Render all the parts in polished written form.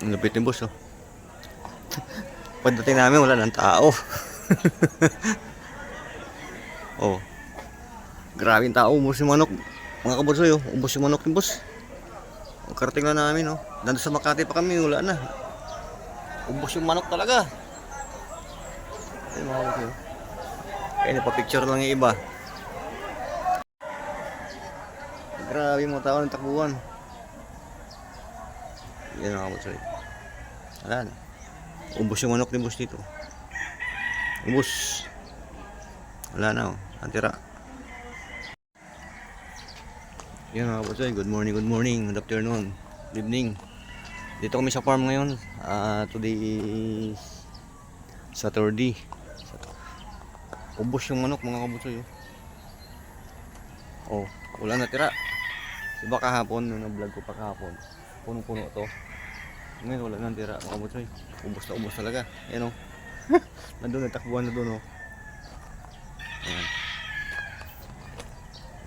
Ang lupit ni boss, oh. Pagdating namin, wala ng tao. Oh, grabe yung tao. Ubos yung manok. Mga kabosoy, oh. Ubos yung manok ni boss. O, karating na namin, oh. Nandun sa Makati pa kami, wala na. Ubos yung manok talaga. Ayun, mga kabosoy, oh. Kaya napapicture lang yung iba. Grabe yung mga tao ng takbuhan. Yan, mga kabosoy. Wala na. Ubos yung manok ni boss dito. Ubos. Wala na, oh. Natira. Yan, mga kabosoy. Good morning, good afternoon, good evening. Dito kami sa farm ngayon. Today is Saturday. Ubos yung manok, mga kabosoy, oh. Oh, wala natira. Diba kahapon, nung na-vlog ko pa kahapon, punong-puno to. Ngayon wala nang tira, mga kabosoy. Ubos na ubos talaga. Ayan, oh. Nandun, nagtakbuhan na doon, oh. Ayan.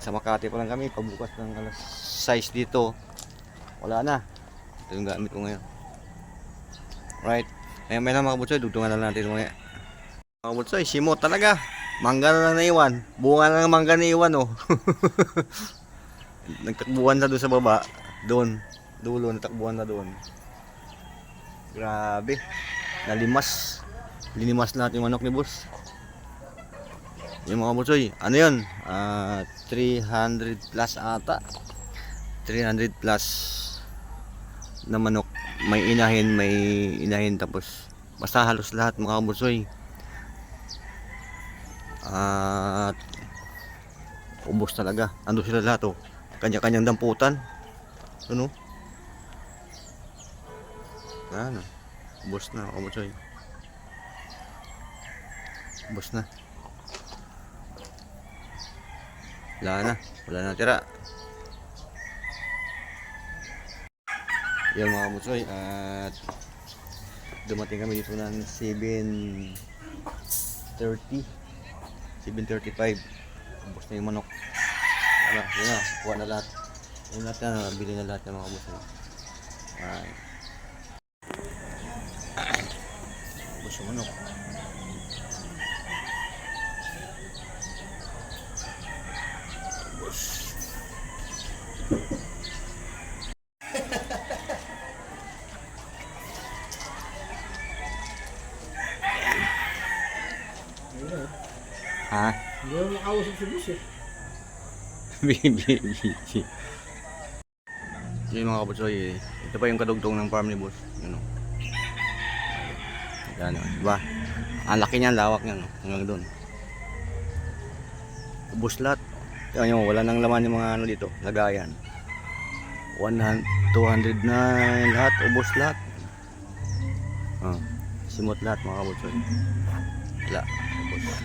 Sa Makati pa lang kami, pagbukas ng alas 6 dito, wala na. Ito yung gamit ko ngayon. Right. Ayan, may lang, mga kabosoy, dugtungan na natin mga kabosoy. Simot talaga. Mangga na lang naiwan. Bunga na lang mangga naiwan, oh. Nagtakbuhan na doon sa baba. Doon. Dulo, nagtakbuhan na doon. Grabe. Nalimas. Linimas lahat yung manok ni boss. Yung mga kabosoy. Ano yun? 300 plus ata. 300 plus na manok. May inahin tapos basta halos lahat, mga kabosoy. At ubos talaga. Ando sila lahat, oh. Kanya-kanyang damputan. Ano? Ano? Ubos na, kabosoy. Ubos na. Wala na tira. Yan, mga kabosoy. At dumating kami dito ng 7:30. 7:35. Ubos na yung manok. Yun na, kuha na lahat. Yung lahat na, bili na lahat ng mga kabosoy. Ubos yung manok. Ubos. Ha? Hindi mo makausap si boss eh. Bibi. Yung mga kabosoy, ito pa yung kadugtong ng farm ni boss. Yun, oh. Yan, oh. Diba? Ang laki niyan, lawak niyan, oh. Hanggang doon. Ubos lahat. Tingnan nyo, wala nang laman yung mga ano dito, lagayan. 100, 200 na lahat, ubos lahat. Simot lahat, mga kabosoy. Wala, ubos.